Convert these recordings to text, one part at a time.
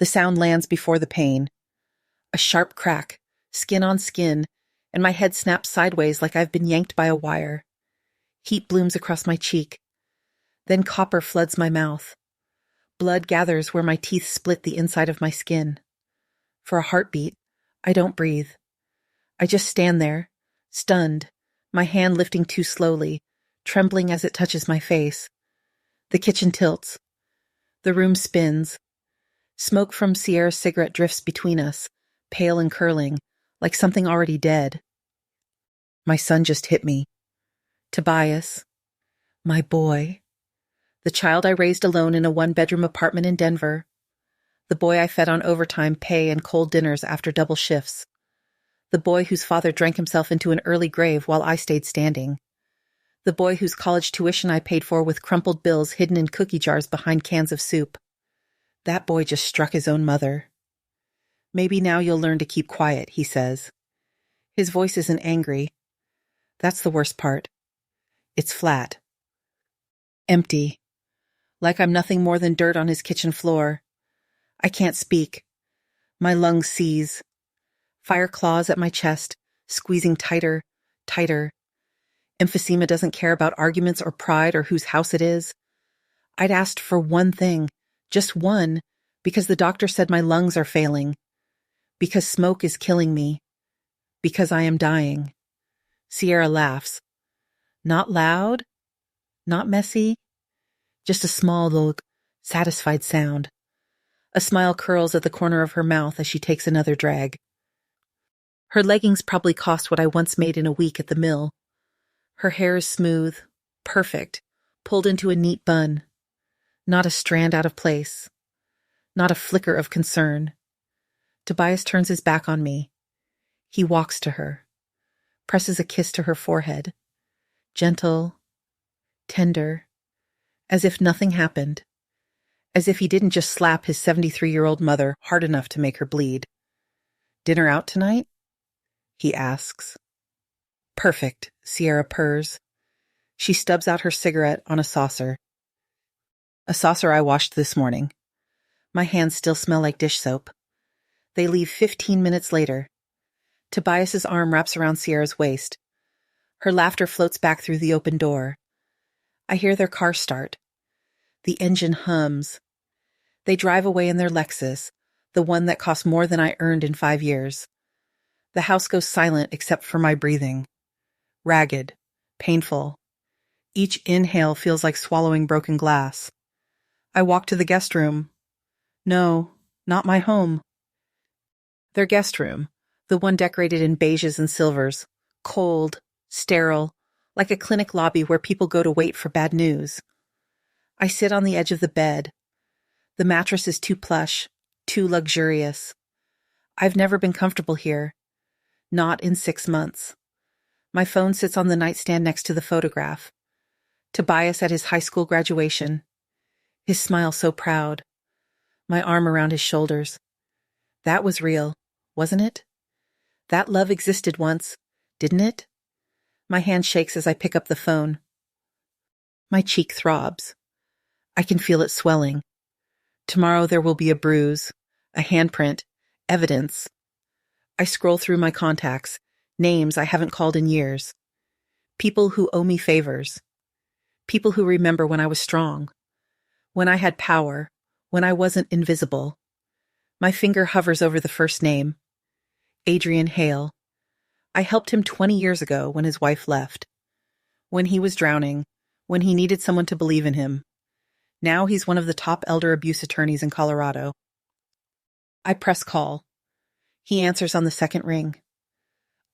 The sound lands before the pain. A sharp crack, skin on skin, and my head snaps sideways like I've been yanked by a wire. Heat blooms across my cheek. Then copper floods my mouth. Blood gathers where my teeth split the inside of my skin. For a heartbeat, I don't breathe. I just stand there, stunned, my hand lifting too slowly, trembling as it touches my face. The kitchen tilts. The room spins. Smoke from Sierra's cigarette drifts between us, pale and curling, like something already dead. My son just hit me. Tobias. My boy. The child I raised alone in a one-bedroom apartment in Denver. The boy I fed on overtime pay and cold dinners after double shifts. The boy whose father drank himself into an early grave while I stayed standing. The boy whose college tuition I paid for with crumpled bills hidden in cookie jars behind cans of soup. That boy just struck his own mother. Maybe now you'll learn to keep quiet, he says. His voice isn't angry. That's the worst part. It's flat. Empty. Like I'm nothing more than dirt on his kitchen floor. I can't speak. My lungs seize. Fire claws at my chest, squeezing tighter, tighter. Emphysema doesn't care about arguments or pride or whose house it is. I'd asked for one thing, just one, because the doctor said my lungs are failing. Because smoke is killing me. Because I am dying. Sierra laughs. Not loud, not messy, just a small, though satisfied sound. A smile curls at the corner of her mouth as she takes another drag. Her leggings probably cost what I once made in a week at the mill. Her hair is smooth, perfect, pulled into a neat bun. Not a strand out of place. Not a flicker of concern. Tobias turns his back on me. He walks to her, presses a kiss to her forehead. Gentle, tender, as if nothing happened. As if he didn't just slap his 73-year-old mother hard enough to make her bleed. Dinner out tonight? He asks. Perfect, Sierra purrs. She stubs out her cigarette on a saucer. A saucer I washed this morning. My hands still smell like dish soap. They leave 15 minutes later. Tobias's arm wraps around Sierra's waist. Her laughter floats back through the open door. I hear their car start. The engine hums. They drive away in their Lexus, the one that cost more than I earned in 5 years. The house goes silent except for my breathing. Ragged, painful. Each inhale feels like swallowing broken glass. I walk to the guest room. No, not my home. Their guest room, the one decorated in beiges and silvers, cold, sterile, like a clinic lobby where people go to wait for bad news. I sit on the edge of the bed. The mattress is too plush, too luxurious. I've never been comfortable here. Not in 6 months. My phone sits on the nightstand next to the photograph. Tobias at his high school graduation. His smile so proud. My arm around his shoulders. That was real, wasn't it? That love existed once, didn't it? My hand shakes as I pick up the phone. My cheek throbs. I can feel it swelling. Tomorrow there will be a bruise, a handprint, evidence. I scroll through my contacts, names I haven't called in years. People who owe me favors. People who remember when I was strong. When I had power. When I wasn't invisible. My finger hovers over the first name. Adrian Hale. I helped him 20 years ago when his wife left. When he was drowning. When he needed someone to believe in him. Now he's one of the top elder abuse attorneys in Colorado. I press call. He answers on the second ring.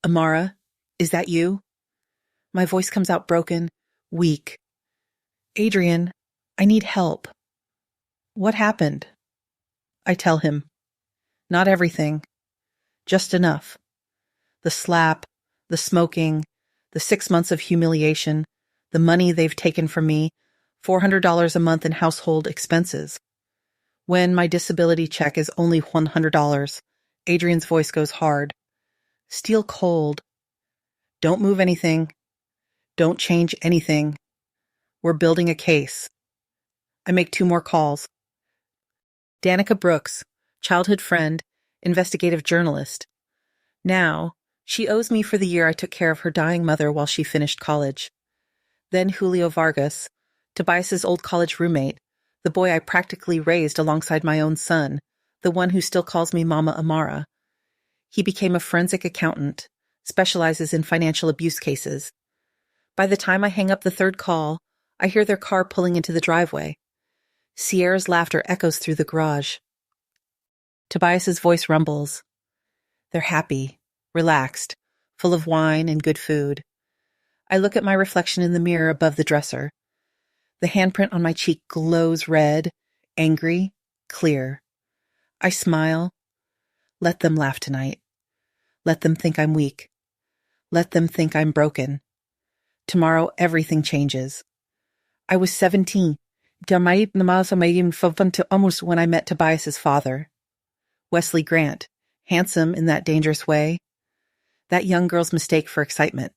Amara, is that you? My voice comes out broken, weak. Adrian, I need help. What happened? I tell him. Not everything. Just enough. The slap, the smoking, the 6 months of humiliation, the money they've taken from me, $400 a month in household expenses. When my disability check is only $100, Adrian's voice goes hard. Steel cold. Don't move anything. Don't change anything. We're building a case. I make 2 more calls. Danica Brooks, childhood friend, investigative journalist. Now, she owes me for the year I took care of her dying mother while she finished college. Then Julio Vargas, Tobias's old college roommate, the boy I practically raised alongside my own son, the one who still calls me Mama Amara. He became a forensic accountant, specializes in financial abuse cases. By the time I hang up the third call, I hear their car pulling into the driveway. Sierra's laughter echoes through the garage. Tobias's voice rumbles. They're happy, relaxed, full of wine and good food. I look at my reflection in the mirror above the dresser. The handprint on my cheek glows red, angry, clear. I smile. Let them laugh tonight. Let them think I'm weak. Let them think I'm broken. Tomorrow everything changes. I was 17. Almost when I met Tobias's father. Wesley Grant, handsome in that dangerous way. That young girl's mistake for excitement.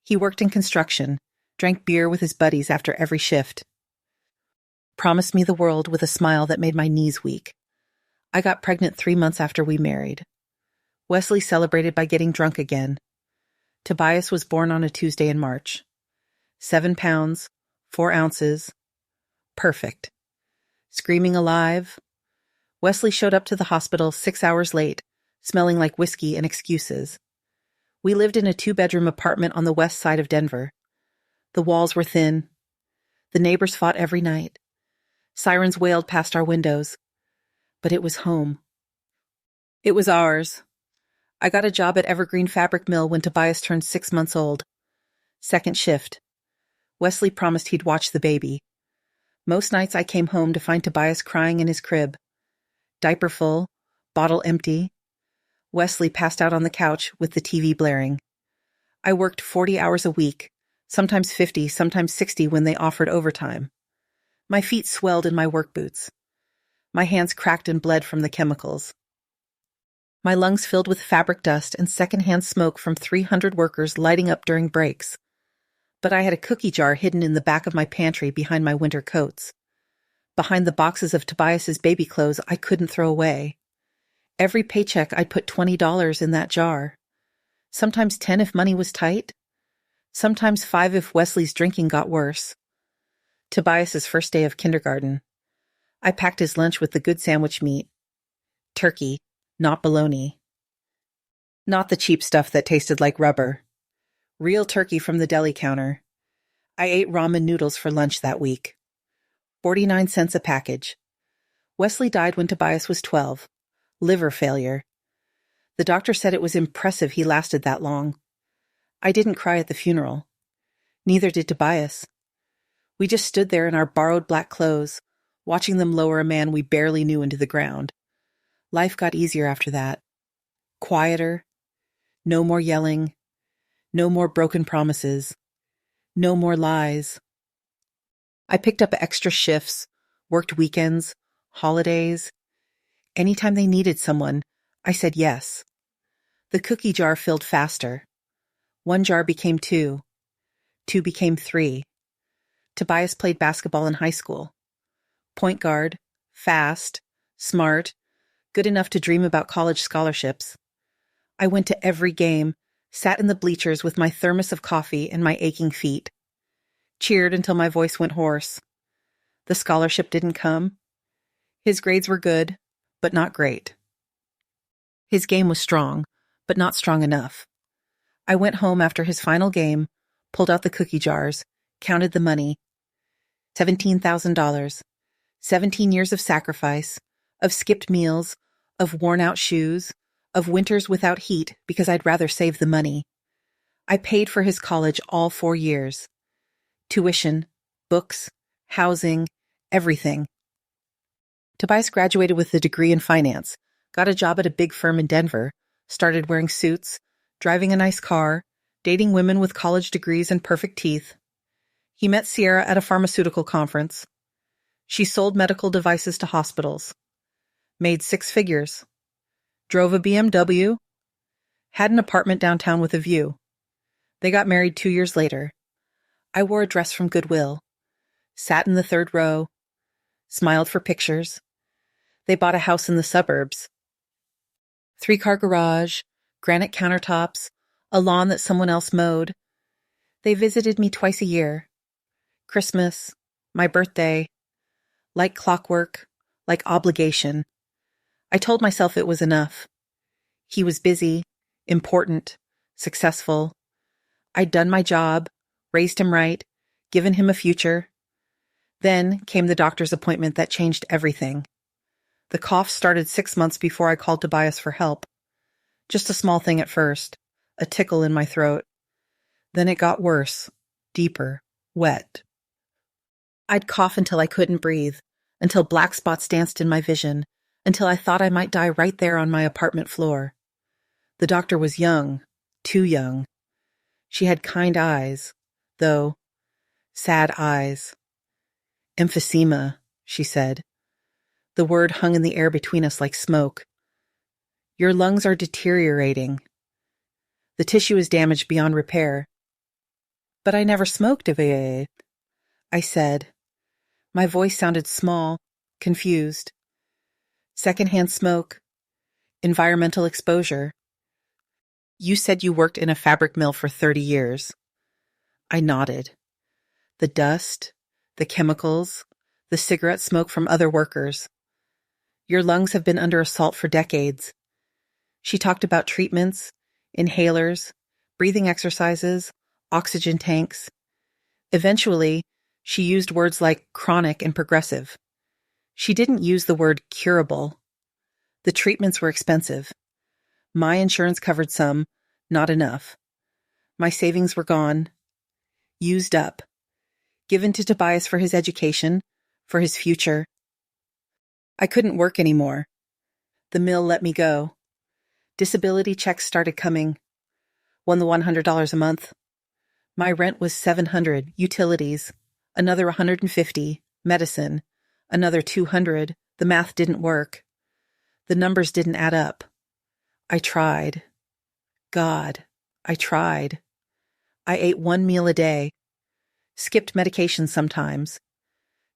He worked in construction, drank beer with his buddies after every shift. Promised me the world with a smile that made my knees weak. I got pregnant 3 months after we married. Wesley celebrated by getting drunk again. Tobias was born on a Tuesday in March. 7 pounds, 4 ounces. Perfect. Screaming alive. Wesley showed up to the hospital 6 hours late, smelling like whiskey and excuses. We lived in a 2-bedroom apartment on the west side of Denver. The walls were thin. The neighbors fought every night. Sirens wailed past our windows. But it was home. It was ours. I got a job at Evergreen Fabric Mill when Tobias turned 6 months old. Second shift. Wesley promised he'd watch the baby. Most nights I came home to find Tobias crying in his crib. Diaper full, bottle empty. Wesley passed out on the couch with the TV blaring. I worked 40 hours a week, sometimes 50, sometimes 60 when they offered overtime. My feet swelled in my work boots. My hands cracked and bled from the chemicals. My lungs filled with fabric dust and secondhand smoke from 300 workers lighting up during breaks. But I had a cookie jar hidden in the back of my pantry behind my winter coats. Behind the boxes of Tobias's baby clothes I couldn't throw away. Every paycheck I'd put $20 in that jar. Sometimes 10 if money was tight. Sometimes 5 if Wesley's drinking got worse. Tobias's first day of kindergarten. I packed his lunch with the good sandwich meat. Turkey, not bologna. Not the cheap stuff that tasted like rubber. Real turkey from the deli counter. I ate ramen noodles for lunch that week. 49 cents a package. Wesley died when Tobias was 12. Liver failure. The doctor said it was impressive he lasted that long. I didn't cry at the funeral. Neither did Tobias. We just stood there in our borrowed black clothes, watching them lower a man we barely knew into the ground. Life got easier after that. Quieter. No more yelling. No more broken promises. No more lies. I picked up extra shifts, worked weekends, holidays. Anytime they needed someone, I said yes. The cookie jar filled faster. 1 jar became 2. 2 became 3. Tobias played basketball in high school. Point guard, fast, smart, good enough to dream about college scholarships. I went to every game, sat in the bleachers with my thermos of coffee and my aching feet. Cheered until my voice went hoarse. The scholarship didn't come. His grades were good, but not great. His game was strong, but not strong enough. I went home after his final game, pulled out the cookie jars, counted the money. $17,000. 17 years of sacrifice, of skipped meals, of worn-out shoes, of winters without heat because I'd rather save the money. I paid for his college all 4 years. Tuition, books, housing, everything. Tobias graduated with a degree in finance, got a job at a big firm in Denver, started wearing suits, driving a nice car, dating women with college degrees and perfect teeth. He met Sierra at a pharmaceutical conference. She sold medical devices to hospitals. Made 6 figures. Drove a BMW. Had an apartment downtown with a view. They got married 2 years later. I wore a dress from Goodwill. Sat in the 3rd row. Smiled for pictures. They bought a house in the suburbs. 3-car garage, granite countertops, a lawn that someone else mowed. They visited me twice a year. Christmas, my birthday, like clockwork, like obligation. I told myself it was enough. He was busy, important, successful. I'd done my job, raised him right, given him a future. Then came the doctor's appointment that changed everything. The cough started 6 months before I called Tobias for help. Just a small thing at first, a tickle in my throat. Then it got worse, deeper, wet. I'd cough until I couldn't breathe, until black spots danced in my vision, until I thought I might die right there on my apartment floor. The doctor was young, too young. She had kind eyes, though, sad eyes. Emphysema, she said. The word hung in the air between us like smoke. Your lungs are deteriorating. The tissue is damaged beyond repair. But I never smoked, I said. My voice sounded small, confused. Secondhand smoke, environmental exposure. You said you worked in a fabric mill for 30 years. I nodded. The dust, the chemicals, the cigarette smoke from other workers. Your lungs have been under assault for decades. She talked about treatments, inhalers, breathing exercises, oxygen tanks. Eventually, she used words like chronic and progressive. She didn't use the word curable. The treatments were expensive. My insurance covered some, not enough. My savings were gone, used up, given to Tobias for his education, for his future. I couldn't work anymore. The mill let me go. Disability checks started coming. Won the $100 a month. My rent was $700, utilities, another $150, medicine, another $200. The math didn't work. The numbers didn't add up. I tried. God, I tried. I ate 1 meal a day, skipped medication sometimes,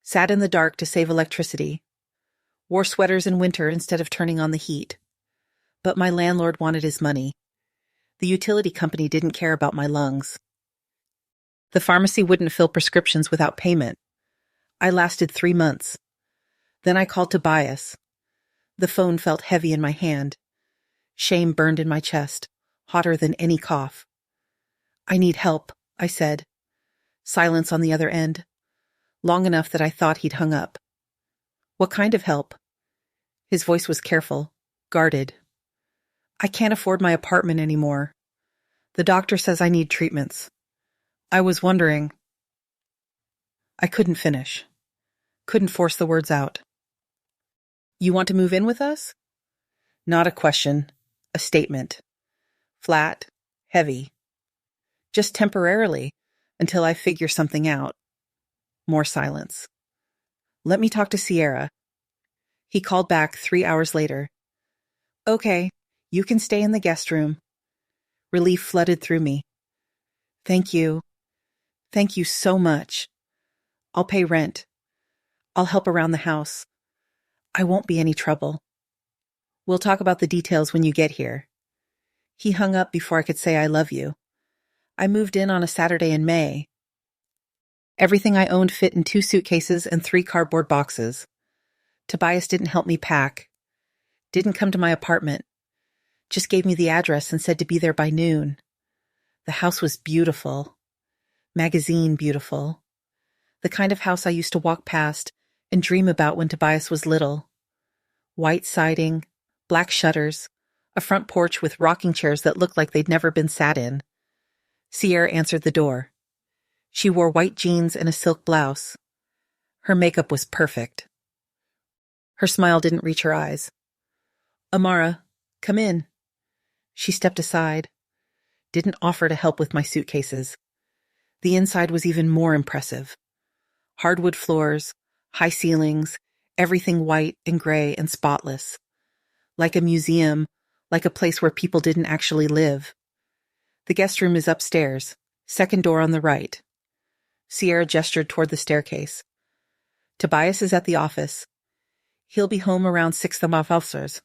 sat in the dark to save electricity, wore sweaters in winter instead of turning on the heat. But my landlord wanted his money. The utility company didn't care about my lungs. The pharmacy wouldn't fill prescriptions without payment. I lasted 3 months. Then I called Tobias. The phone felt heavy in my hand. Shame burned in my chest, hotter than any cough. I need help, I said. Silence on the other end, long enough that I thought he'd hung up. What kind of help? His voice was careful, guarded. I can't afford my apartment anymore. The doctor says I need treatments. I was wondering. I couldn't finish. Couldn't force the words out. You want to move in with us? Not a question, a statement. Flat, heavy. Just temporarily, until I figure something out. More silence. Let me talk to Sierra. He called back 3 hours later. Okay, you can stay in the guest room. Relief flooded through me. Thank you. Thank you so much. I'll pay rent. I'll help around the house. I won't be any trouble. We'll talk about the details when you get here. He hung up before I could say I love you. I moved in on a Saturday in May. Everything I owned fit in 2 suitcases and 3 cardboard boxes. Tobias didn't help me pack. Didn't come to my apartment. Just gave me the address and said to be there by noon. The house was beautiful. Magazine beautiful. The kind of house I used to walk past and dream about when Tobias was little. White siding, black shutters, a front porch with rocking chairs that looked like they'd never been sat in. Sierra answered the door. She wore white jeans and a silk blouse. Her makeup was perfect. Her smile didn't reach her eyes. Amara, come in. She stepped aside. Didn't offer to help with my suitcases. The inside was even more impressive. Hardwood floors, high ceilings, everything white and gray and spotless. Like a museum, like a place where people didn't actually live. The guest room is upstairs, second door on the right. Sierra gestured toward the staircase. Tobias is at the office. He'll be home around 6 hours.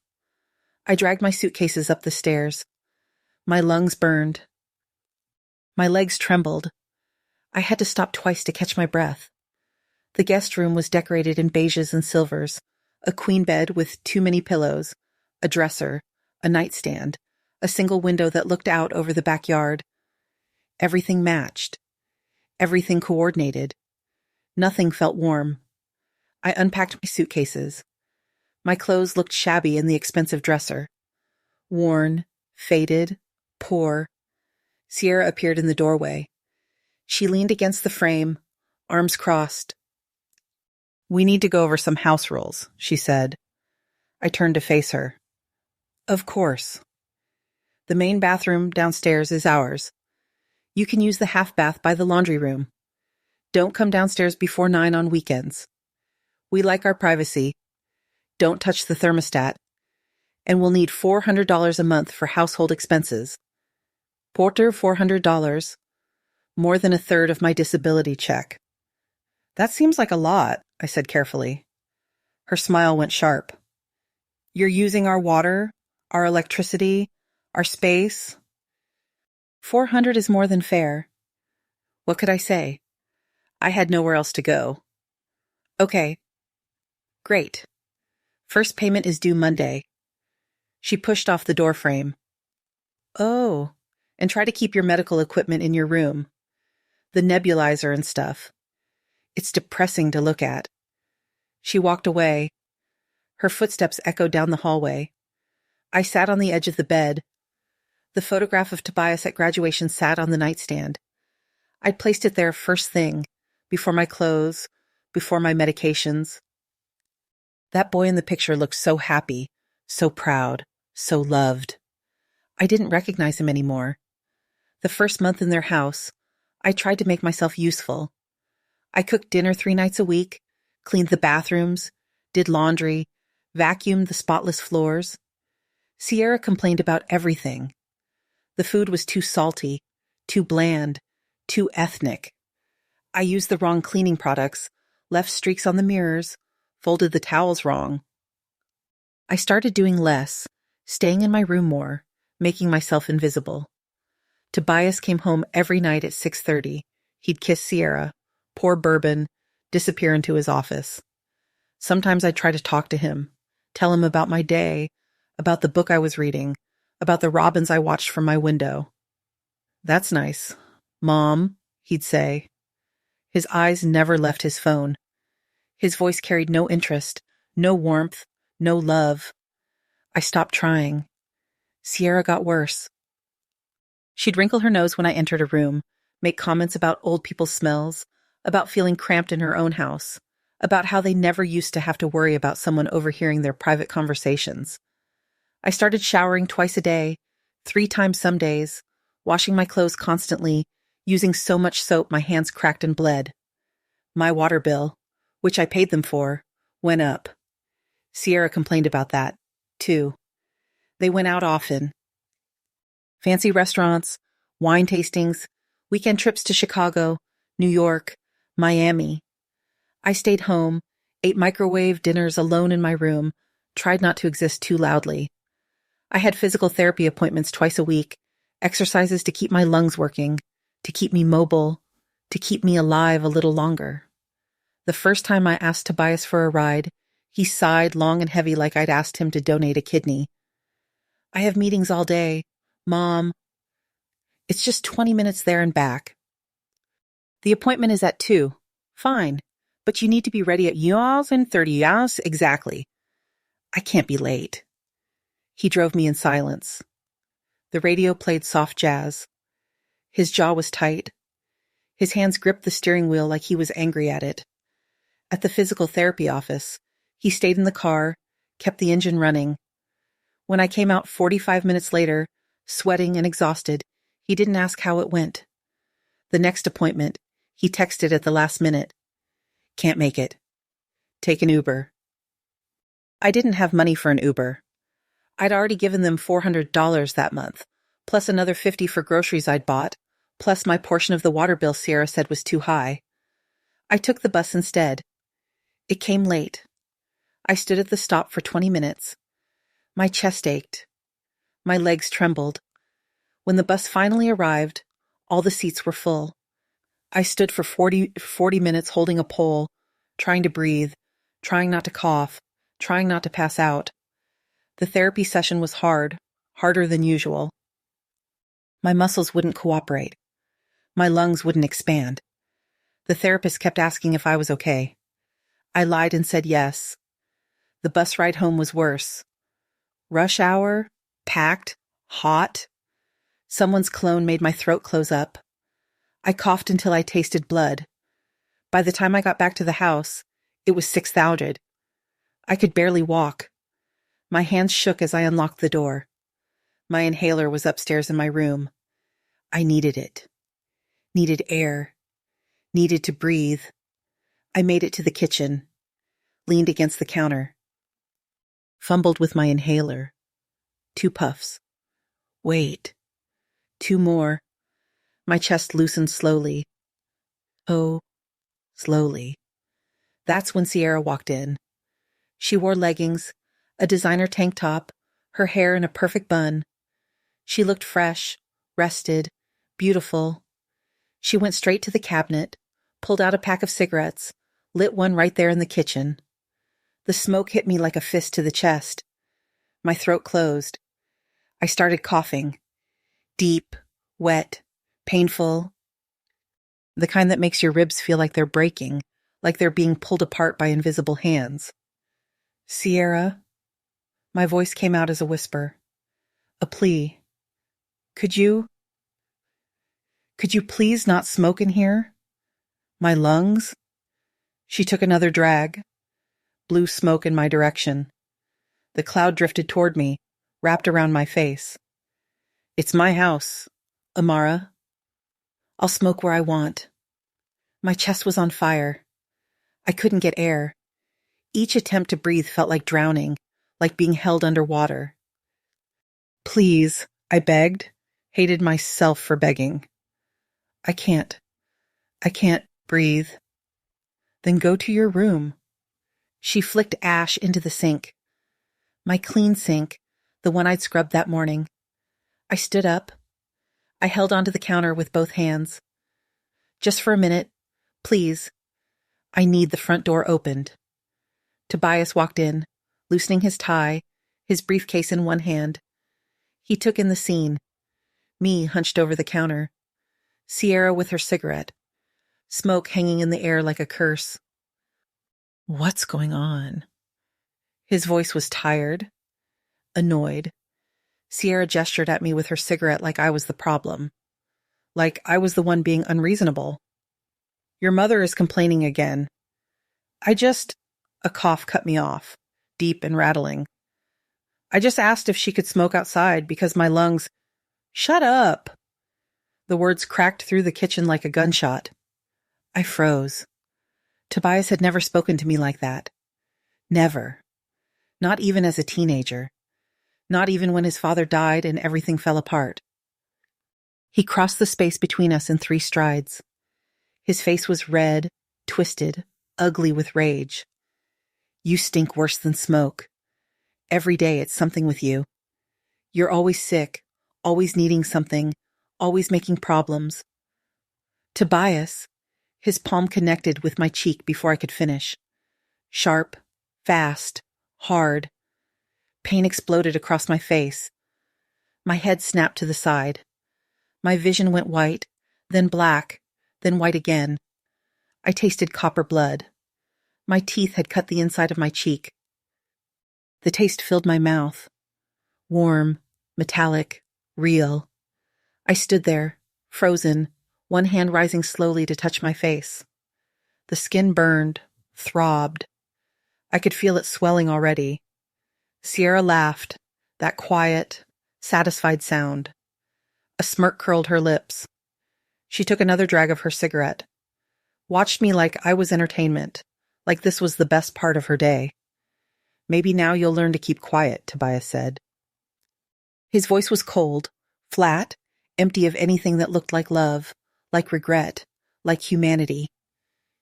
I dragged my suitcases up the stairs. My lungs burned. My legs trembled. I had to stop twice to catch my breath. The guest room was decorated in beiges and silvers, a queen bed with too many pillows, a dresser, a nightstand, a single window that looked out over the backyard. Everything matched. Everything coordinated. Nothing felt warm. I unpacked my suitcases. My clothes looked shabby in the expensive dresser. Worn, faded, poor. Sierra appeared in the doorway. She leaned against the frame, arms crossed. "We need to go over some house rules," she said. I turned to face her. "Of course. The main bathroom downstairs is ours. You can use the half bath by the laundry room. Don't come downstairs before 9 on weekends. We like our privacy. Don't touch the thermostat. And we'll need $400 a month for household expenses. Porter, $400. More than a third of my disability check." "That seems like a lot," I said carefully. Her smile went sharp. "You're using our water, our electricity, our space. 400 is more than fair." What could I say? I had nowhere else to go. "Okay. Great. First payment is due Monday." She pushed off the doorframe. "Oh, and try to keep your medical equipment in your room. The nebulizer and stuff. It's depressing to look at." She walked away. Her footsteps echoed down the hallway. I sat on the edge of the bed. The photograph of Tobias at graduation sat on the nightstand. I'd placed it there first thing, before my clothes, before my medications. That boy in the picture looked so happy, so proud, so loved. I didn't recognize him anymore. The first month in their house, I tried to make myself useful. I cooked dinner 3 nights a week, cleaned the bathrooms, did laundry, vacuumed the spotless floors. Sierra complained about everything. The food was too salty, too bland, too ethnic. I used the wrong cleaning products, left streaks on the mirrors, folded the towels wrong. I started doing less, staying in my room more, making myself invisible. Tobias came home every night at 6:30. He'd kiss Sierra, pour bourbon, disappear into his office. Sometimes I'd try to talk to him, tell him about my day, about the book I was reading, about the robins I watched from my window. "That's nice. Mom," he'd say. His eyes never left his phone. His voice carried no interest, no warmth, no love. I stopped trying. Sierra got worse. She'd wrinkle her nose when I entered a room, make comments about old people's smells, about feeling cramped in her own house, about how they never used to have to worry about someone overhearing their private conversations. I started showering twice a day, 3 times some days, washing my clothes constantly, using so much soap my hands cracked and bled. My water bill, which I paid them for, went up. Sierra complained about that, too. They went out often. Fancy restaurants, wine tastings, weekend trips to Chicago, New York, Miami. I stayed home, ate microwave dinners alone in my room, tried not to exist too loudly. I had physical therapy appointments twice a week, exercises to keep my lungs working, to keep me mobile, to keep me alive a little longer. The first time I asked Tobias for a ride, he sighed long and heavy like I'd asked him to donate a kidney. "I have meetings all day. Mom, it's just 20 minutes there and back." "The appointment is at 2. Fine, but you need to be ready at yours in 30 hours exactly." "I can't be late." He drove me in silence. The radio played soft jazz. His jaw was tight. His hands gripped the steering wheel like he was angry at it. At the physical therapy office, he stayed in the car, kept the engine running. When I came out 45 minutes later, sweating and exhausted, he didn't ask how it went. The next appointment, he texted at the last minute. "Can't make it. Take an Uber." I didn't have money for an Uber. I'd already given them $400 that month, plus another $50 for groceries I'd bought, plus my portion of the water bill Sierra said was too high. I took the bus instead. It came late. I stood at the stop for 20 minutes. My chest ached. My legs trembled. When the bus finally arrived, all the seats were full. I stood for 40 minutes holding a pole, trying to breathe, trying not to cough, trying not to pass out. The therapy session was hard, harder than usual. My muscles wouldn't cooperate. My lungs wouldn't expand. The therapist kept asking if I was okay. I lied and said yes. The bus ride home was worse. Rush hour, packed, hot. Someone's cologne made my throat close up. I coughed until I tasted blood. By the time I got back to the house, it was 6,000. I could barely walk. My hands shook as I unlocked the door. My inhaler was upstairs in my room. I needed it. Needed air. Needed to breathe. I made it to the kitchen. Leaned against the counter. Fumbled with my inhaler. 2 puffs. Wait. 2 more. My chest loosened slowly. Oh, slowly. That's when Sierra walked in. She wore leggings, a designer tank top, her hair in a perfect bun. She looked fresh, rested, beautiful. She went straight to the cabinet, pulled out a pack of cigarettes, lit one right there in the kitchen. The smoke hit me like a fist to the chest. My throat closed. I started coughing. Deep, wet, painful. The kind that makes your ribs feel like they're breaking, like they're being pulled apart by invisible hands. Sierra. My voice came out as a whisper. A plea. Could you please not smoke in here? My lungs? She took another drag. Blew smoke in my direction. The cloud drifted toward me, wrapped around my face. It's my house, Amara. I'll smoke where I want. My chest was on fire. I couldn't get air. Each attempt to breathe felt like drowning, like being held underwater. Please, I begged, hated myself for begging. I can't breathe. Then go to your room. She flicked ash into the sink. My clean sink, the one I'd scrubbed that morning. I stood up. I held onto the counter with both hands. Just for a minute, please. I need the front door opened. Tobias walked in, loosening his tie, his briefcase in one hand. He took in the scene. Me hunched over the counter. Sierra with her cigarette. Smoke hanging in the air like a curse. What's going on? His voice was tired, annoyed. Sierra gestured at me with her cigarette like I was the problem. Like I was the one being unreasonable. Your mother is complaining again. A cough cut me off, deep and rattling. I just asked if she could smoke outside because my lungs... Shut up! The words cracked through the kitchen like a gunshot. I froze. Tobias had never spoken to me like that. Never. Not even as a teenager. Not even when his father died and everything fell apart. He crossed the space between us in 3 strides. His face was red, twisted, ugly with rage. You stink worse than smoke. Every day it's something with you. You're always sick, always needing something, always making problems. Tobias, his palm connected with my cheek before I could finish. Sharp, fast, hard. Pain exploded across my face. My head snapped to the side. My vision went white, then black, then white again. I tasted copper blood. My teeth had cut the inside of my cheek. The taste filled my mouth. Warm, metallic, real. I stood there, frozen, one hand rising slowly to touch my face. The skin burned, throbbed. I could feel it swelling already. Sierra laughed, that quiet, satisfied sound. A smirk curled her lips. She took another drag of her cigarette. Watched me like I was entertainment, like this was the best part of her day. Maybe now you'll learn to keep quiet, Tobias said. His voice was cold, flat, empty of anything that looked like love, like regret, like humanity.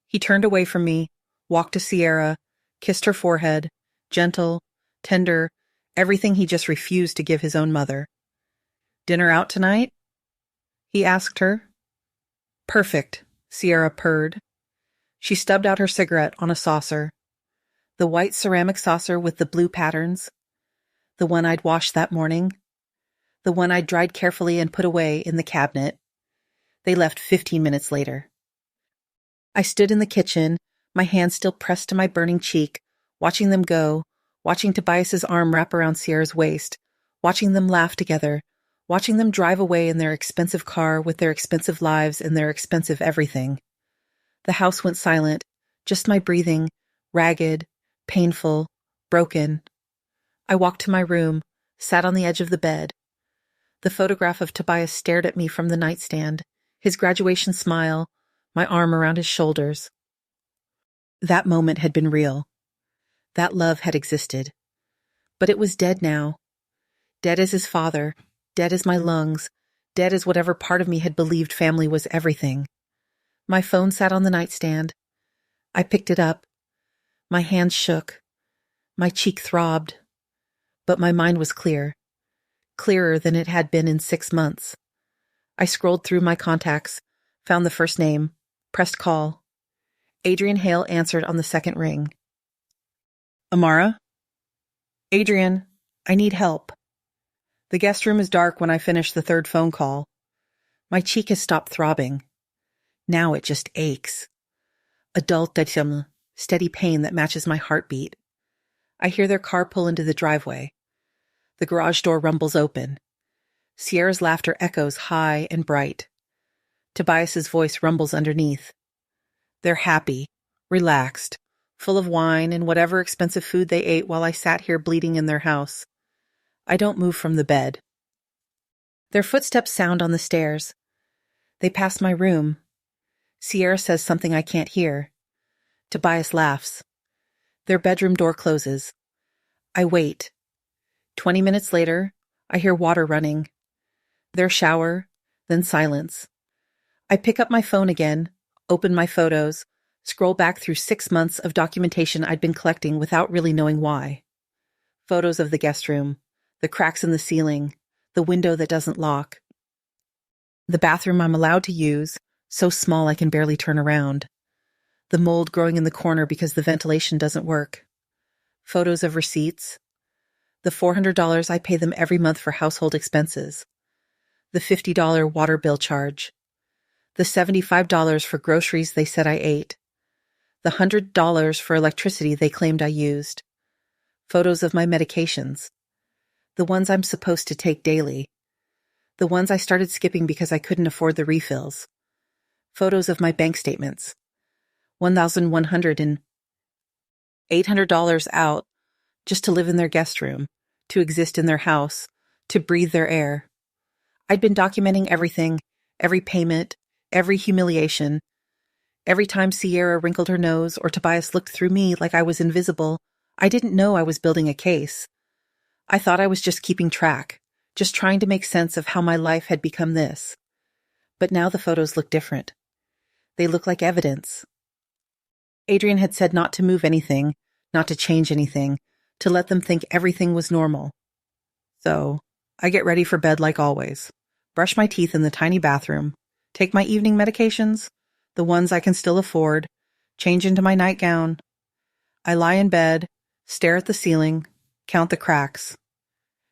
He turned away from me, walked to Sierra, kissed her forehead, gentle, tender, everything he just refused to give his own mother. "Dinner out tonight?" he asked her. "Perfect," Sierra purred. She stubbed out her cigarette on a saucer. The white ceramic saucer with the blue patterns. The one I'd washed that morning. The one I'd dried carefully and put away in the cabinet. They left 15 minutes later. I stood in the kitchen, my hand still pressed to my burning cheek, watching them go, watching Tobias's arm wrap around Sierra's waist, watching them laugh together, watching them drive away in their expensive car with their expensive lives and their expensive everything. The house went silent, just my breathing, ragged, painful, broken. I walked to my room, sat on the edge of the bed. The photograph of Tobias stared at me from the nightstand, his graduation smile, my arm around his shoulders. That moment had been real. That love had existed. But it was dead now. Dead as his father, dead as my lungs, dead as whatever part of me had believed family was everything. My phone sat on the nightstand. I picked it up. My hands shook. My cheek throbbed. But my mind was clear. Clearer than it had been in 6 months. I scrolled through my contacts, found the first name, pressed call. Adrian Hale answered on the second ring. "Amara? Adrian, I need help. The guest room is dark when I finish the third phone call. My cheek has stopped throbbing. Now it just aches. A dull, steady pain that matches my heartbeat. I hear their car pull into the driveway. The garage door rumbles open. Sierra's laughter echoes high and bright. Tobias's voice rumbles underneath. They're happy, relaxed, full of wine and whatever expensive food they ate while I sat here bleeding in their house. I don't move from the bed. Their footsteps sound on the stairs. They pass my room. Sierra says something I can't hear. Tobias laughs. Their bedroom door closes. I wait. 20 minutes later, I hear water running. Their shower, then silence. I pick up my phone again, open my photos, scroll back through 6 months of documentation I'd been collecting without really knowing why. Photos of the guest room, the cracks in the ceiling, the window that doesn't lock. The bathroom I'm allowed to use, so small I can barely turn around. The mold growing in the corner because the ventilation doesn't work. Photos of receipts. The $400 I pay them every month for household expenses. The $50 water bill charge. The $75 for groceries they said I ate. The $100 for electricity they claimed I used. Photos of my medications. The ones I'm supposed to take daily. The ones I started skipping because I couldn't afford the refills. Photos of my bank statements. $1,100 and $800 out just to live in their guest room, to exist in their house, to breathe their air. I'd been documenting everything, every payment, every humiliation. Every time Sierra wrinkled her nose or Tobias looked through me like I was invisible, I didn't know I was building a case. I thought I was just keeping track, just trying to make sense of how my life had become this. But now the photos look different. They look like evidence. Adrian had said not to move anything, not to change anything, to let them think everything was normal. So, I get ready for bed like always, brush my teeth in the tiny bathroom, take my evening medications, the ones I can still afford, change into my nightgown. I lie in bed, stare at the ceiling, count the cracks.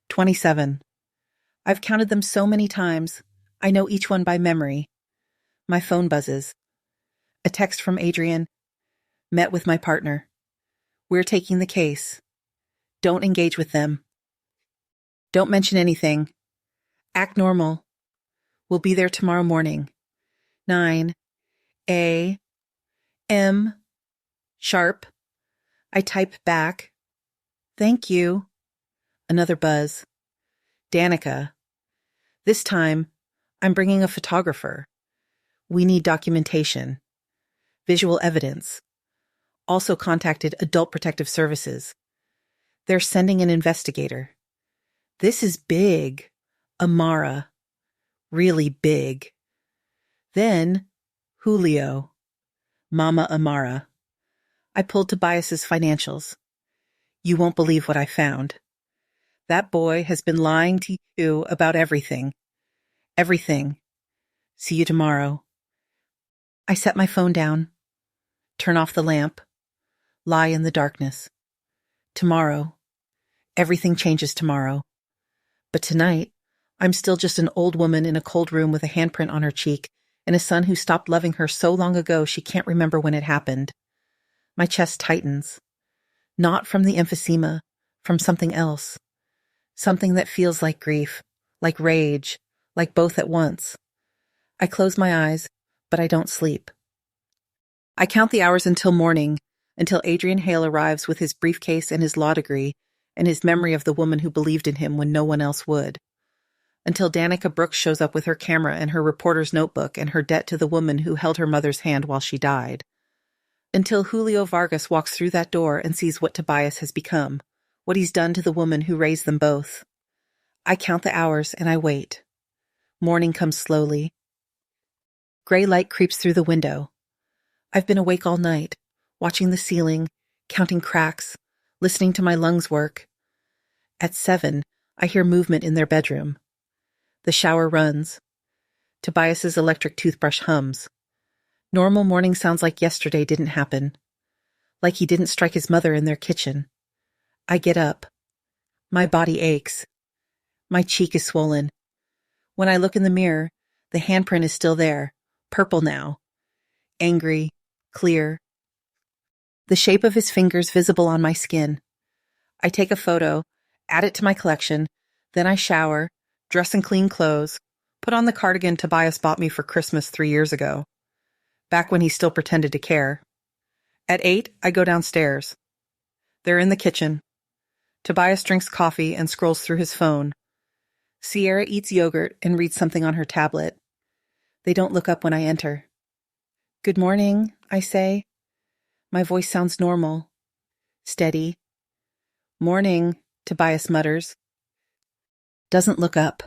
27. I've counted them so many times, I know each one by memory. My phone buzzes. A text from Adrian. Met with my partner. We're taking the case. Don't engage with them. Don't mention anything. Act normal. We'll be there tomorrow morning. 9 a.m. sharp. I type back. Thank you. Another buzz. Danica. This time, I'm bringing a photographer. We need documentation. Visual evidence. Also contacted Adult Protective Services. They're sending an investigator. This is big. Amara. Really big. Then, Julio. Mama Amara. I pulled Tobias's financials. You won't believe what I found. That boy has been lying to you about everything. Everything. See you tomorrow. I set my phone down, turn off the lamp, lie in the darkness. Tomorrow. Everything changes tomorrow. But tonight, I'm still just an old woman in a cold room with a handprint on her cheek and a son who stopped loving her so long ago she can't remember when it happened. My chest tightens. Not from the emphysema, from something else. Something that feels like grief, like rage, like both at once. I close my eyes, but I don't sleep. I count the hours until morning, until Adrian Hale arrives with his briefcase and his law degree, and his memory of the woman who believed in him when no one else would. Until Danica Brooks shows up with her camera and her reporter's notebook and her debt to the woman who held her mother's hand while she died. Until Julio Vargas walks through that door and sees what Tobias has become, what he's done to the woman who raised them both. I count the hours and I wait. Morning comes slowly. Gray light creeps through the window. I've been awake all night, watching the ceiling, counting cracks, listening to my lungs work. At 7, I hear movement in their bedroom. The shower runs. Tobias's electric toothbrush hums. Normal morning sounds like yesterday didn't happen. Like he didn't strike his mother in their kitchen. I get up. My body aches. My cheek is swollen. When I look in the mirror, the handprint is still there, purple now. Angry, clear. The shape of his fingers visible on my skin. I take a photo, add it to my collection, then I shower, dress in clean clothes, put on the cardigan Tobias bought me for Christmas 3 years ago, back when he still pretended to care. At 8, I go downstairs. They're in the kitchen. Tobias drinks coffee and scrolls through his phone. Sierra eats yogurt and reads something on her tablet. They don't look up when I enter. Good morning, I say. My voice sounds normal. Steady. Morning, Tobias mutters. Doesn't look up.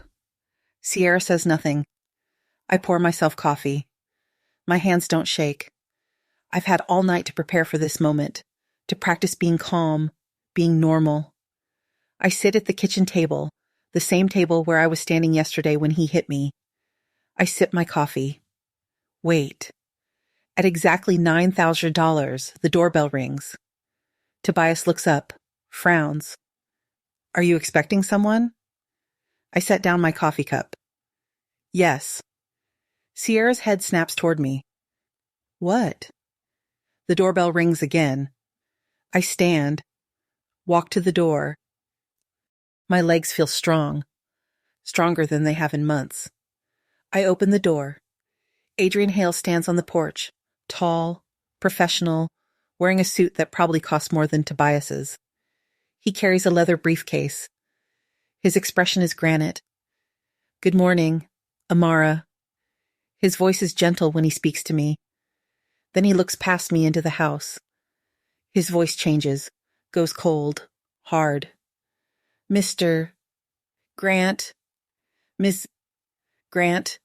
Sierra says nothing. I pour myself coffee. My hands don't shake. I've had all night to prepare for this moment, to practice being calm, being normal. I sit at the kitchen table, the same table where I was standing yesterday when he hit me. I sip my coffee. Wait. At exactly $9,000, the doorbell rings. Tobias looks up, frowns. Are you expecting someone? I set down my coffee cup. Yes. Sierra's head snaps toward me. What? The doorbell rings again. I stand, walk to the door. My legs feel strong, stronger than they have in months. I open the door. Adrian Hale stands on the porch, tall, professional, wearing a suit that probably cost more than Tobias's. He carries a leather briefcase. His expression is granite. Good morning, Amara. His voice is gentle when he speaks to me. Then he looks past me into the house. His voice changes, goes cold, hard. Mr. Grant. Miss Grant.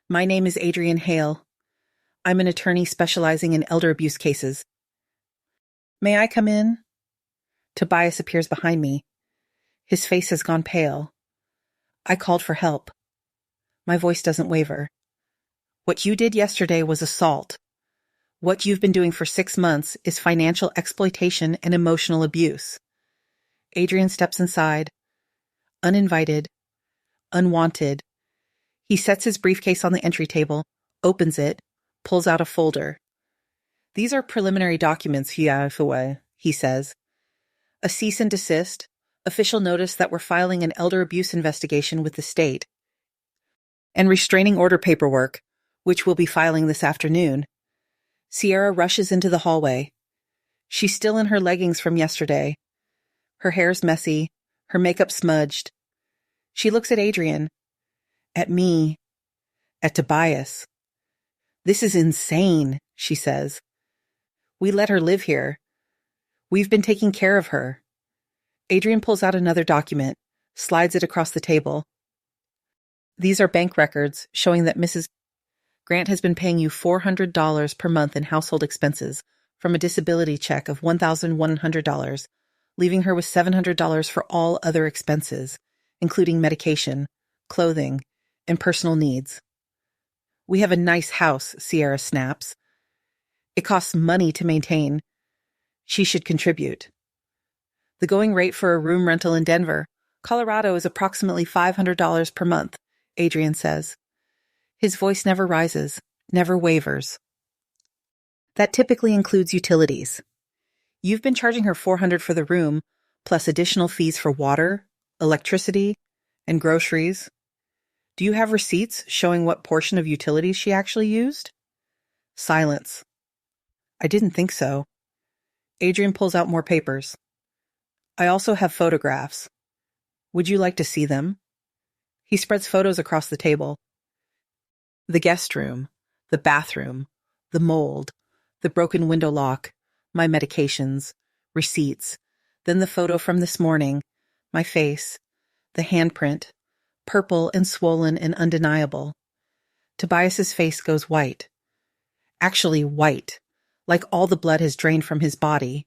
My name is Adrian Hale. I'm an attorney specializing in elder abuse cases. May I come in? Tobias appears behind me. His face has gone pale. I called for help. My voice doesn't waver. What you did yesterday was assault. What you've been doing for 6 months is financial exploitation and emotional abuse. Adrian steps inside, uninvited, unwanted. He sets his briefcase on the entry table, opens it, pulls out a folder. These are preliminary documents, he says. A cease and desist, official notice that we're filing an elder abuse investigation with the state, and restraining order paperwork, which we'll be filing this afternoon. Sierra rushes into the hallway. She's still in her leggings from yesterday. Her hair's messy, her makeup smudged. She looks at Adrian, at me, at Tobias. This is insane, she says. We let her live here. We've been taking care of her. Adrian pulls out another document, slides it across the table. These are bank records showing that Mrs. Grant has been paying you $400 per month in household expenses from a disability check of $1,100, leaving her with $700 for all other expenses, including medication, clothing, and personal needs. We have a nice house, Sierra snaps. It costs money to maintain. She should contribute. The going rate for a room rental in Denver, Colorado, is approximately $500 per month, Adrian says. His voice never rises, never wavers. That typically includes utilities. You've been charging her $400 for the room, plus additional fees for water, electricity, and groceries. Do you have receipts showing what portion of utilities she actually used? Silence. I didn't think so. Adrian pulls out more papers. I also have photographs. Would you like to see them? He spreads photos across the table. The guest room, the bathroom, the mold, the broken window lock, my medications, receipts, then the photo from this morning, my face, the handprint, purple and swollen and undeniable. Tobias's face goes white. Actually white, like all the blood has drained from his body.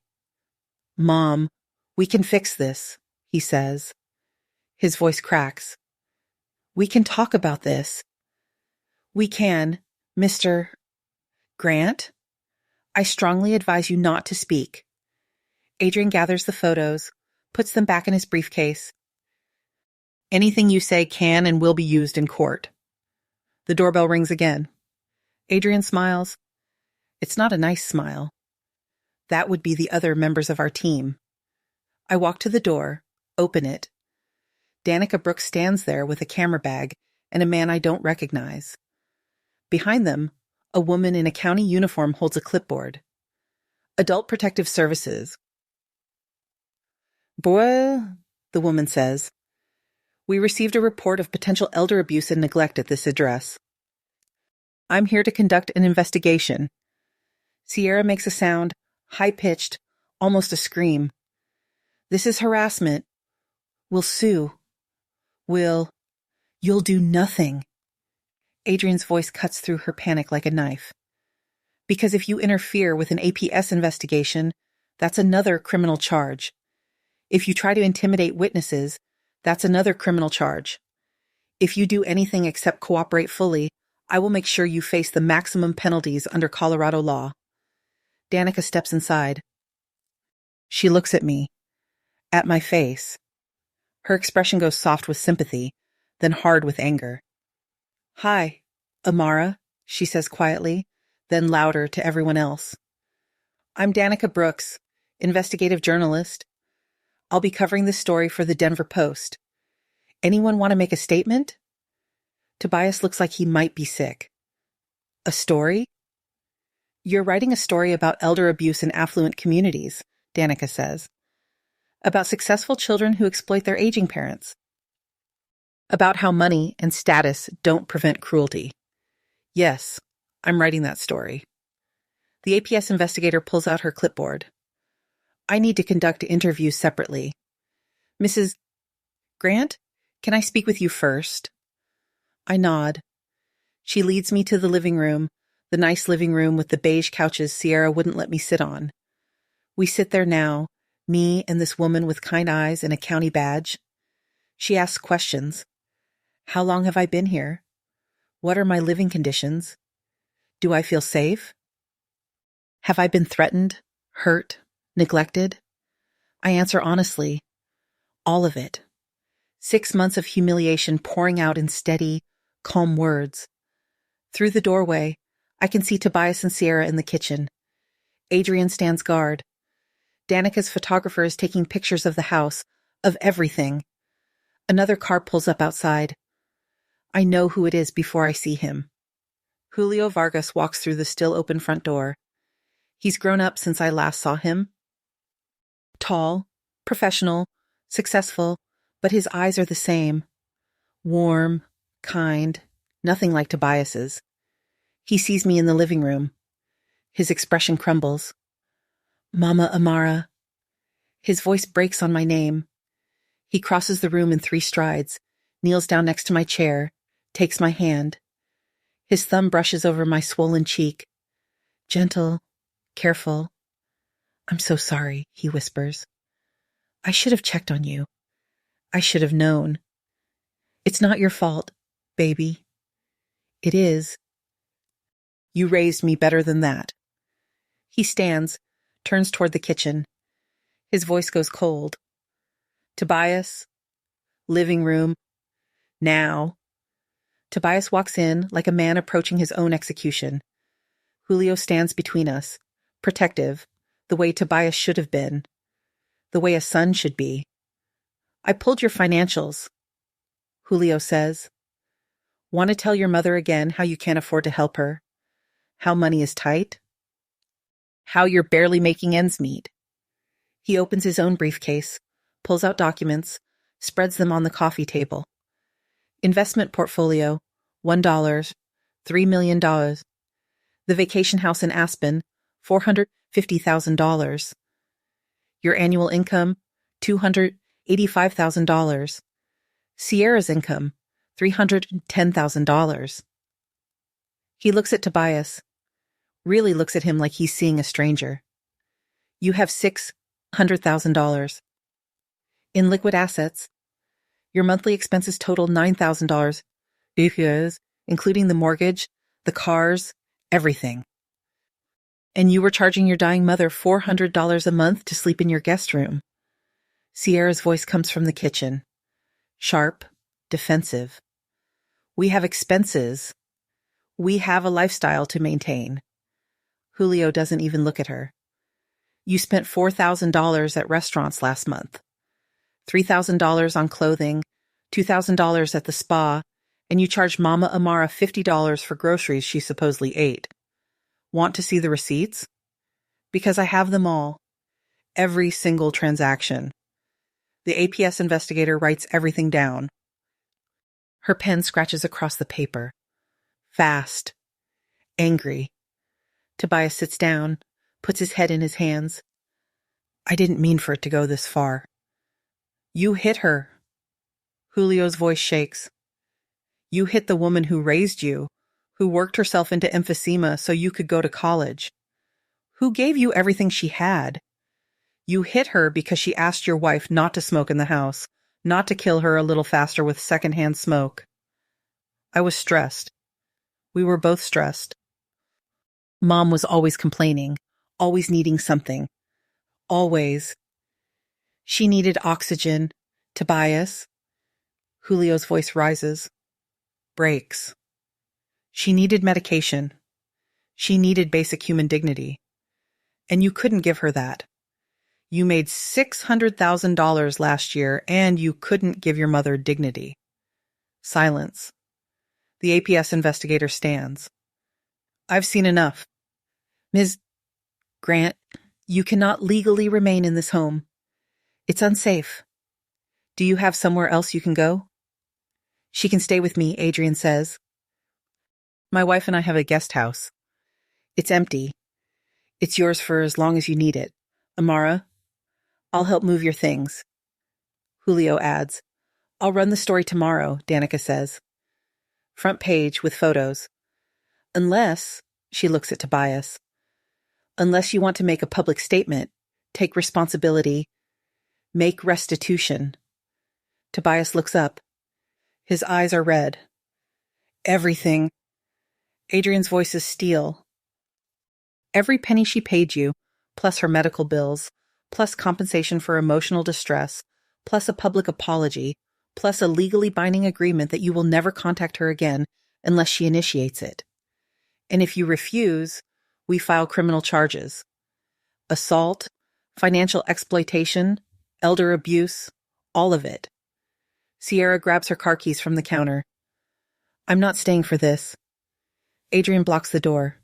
Mom, we can fix this, he says. His voice cracks. We can talk about this. We can, Mr. Grant? I strongly advise you not to speak. Adrian gathers the photos, puts them back in his briefcase. Anything you say can and will be used in court. The doorbell rings again. Adrian smiles. It's not a nice smile. That would be the other members of our team. I walk to the door, open it. Danica Brooks stands there with a camera bag and a man I don't recognize. Behind them, a woman in a county uniform holds a clipboard. Adult Protective Services. Boy, the woman says. We received a report of potential elder abuse and neglect at this address. I'm here to conduct an investigation. Sierra makes a sound, high-pitched, almost a scream. This is harassment. We'll sue. You'll do nothing. Adrian's voice cuts through her panic like a knife. Because if you interfere with an APS investigation, that's another criminal charge. If you try to intimidate witnesses, that's another criminal charge. If you do anything except cooperate fully, I will make sure you face the maximum penalties under Colorado law. Danica steps inside. She looks at me, at my face. Her expression goes soft with sympathy, then hard with anger. Hi, Amara, she says quietly, then louder to everyone else. I'm Danica Brooks, investigative journalist. I'll be covering this story for the Denver Post. Anyone want to make a statement? Tobias looks like he might be sick. A story? You're writing a story about elder abuse in affluent communities, Danica says. About successful children who exploit their aging parents. About how money and status don't prevent cruelty. Yes, I'm writing that story. The APS investigator pulls out her clipboard. I need to conduct interviews separately. Mrs. Grant, can I speak with you first? I nod. She leads me to the living room, the nice living room with the beige couches Sierra wouldn't let me sit on. We sit there now, me and this woman with kind eyes and a county badge. She asks questions. How long have I been here? What are my living conditions? Do I feel safe? Have I been threatened, hurt, neglected? I answer honestly. All of it. 6 months of humiliation pouring out in steady, calm words. Through the doorway, I can see Tobias and Sierra in the kitchen. Adrian stands guard. Danica's photographer is taking pictures of the house, of everything. Another car pulls up outside. I know who it is before I see him. Julio Vargas walks through the still open front door. He's grown up since I last saw him. Tall, professional, successful, but his eyes are the same. Warm, kind, nothing like Tobias's. He sees me in the living room. His expression crumbles. Mama Amara. His voice breaks on my name. He crosses the room in 3 strides, kneels down next to my chair, takes my hand. His thumb brushes over my swollen cheek. Gentle, careful. I'm so sorry, he whispers. I should have checked on you. I should have known. It's not your fault, baby. It is. You raised me better than that. He stands, turns toward the kitchen. His voice goes cold. Tobias, living room, now. Tobias walks in like a man approaching his own execution. Julio stands between us, protective, the way Tobias should have been, the way a son should be. I pulled your financials, Julio says. Want to tell your mother again how you can't afford to help her? How money is tight? How you're barely making ends meet? He opens his own briefcase, pulls out documents, spreads them on the coffee table. Investment portfolio, $1, $3 million. The vacation house in Aspen, $450,000. Your annual income, $285,000. Sierra's income, $310,000. He looks at Tobias, really looks at him like he's seeing a stranger. You have $600,000. In liquid assets, your monthly expenses total $9,000, because, including the mortgage, the cars, everything. And you were charging your dying mother $400 a month to sleep in your guest room. Sierra's voice comes from the kitchen. Sharp, defensive. We have expenses. We have a lifestyle to maintain. Julio doesn't even look at her. You spent $4,000 at restaurants last month. $3,000 on clothing, $2,000 at the spa, and you charged Mama Amara $50 for groceries she supposedly ate. Want to see the receipts? Because I have them all. Every single transaction. The APS investigator writes everything down. Her pen scratches across the paper. Fast. Angry. Tobias sits down, puts his head in his hands. I didn't mean for it to go this far. You hit her. Julio's voice shakes. You hit the woman who raised you, who worked herself into emphysema so you could go to college. Who gave you everything she had? You hit her because she asked your wife not to smoke in the house, not to kill her a little faster with secondhand smoke. I was stressed. We were both stressed. Mom was always complaining, always needing something. Always. She needed oxygen. Tobias. Julio's voice rises. Breaks. She needed medication. She needed basic human dignity. And you couldn't give her that. You made $600,000 last year, and you couldn't give your mother dignity. Silence. The APS investigator stands. I've seen enough. Ms. Grant, you cannot legally remain in this home. It's unsafe. Do you have somewhere else you can go? She can stay with me, Adrian says. My wife and I have a guest house. It's empty. It's yours for as long as you need it. Amara, I'll help move your things. Julio adds, I'll run the story tomorrow, Danica says. Front page with photos. Unless, she looks at Tobias, unless you want to make a public statement, take responsibility, make restitution. Tobias looks up. His eyes are red. Everything. Adrian's voice is steel. Every penny she paid you, plus her medical bills, plus compensation for emotional distress, plus a public apology, plus a legally binding agreement that you will never contact her again unless she initiates it. And if you refuse, we file criminal charges. Assault, financial exploitation, elder abuse, all of it. Sierra grabs her car keys from the counter. I'm not staying for this. Adrian blocks the door.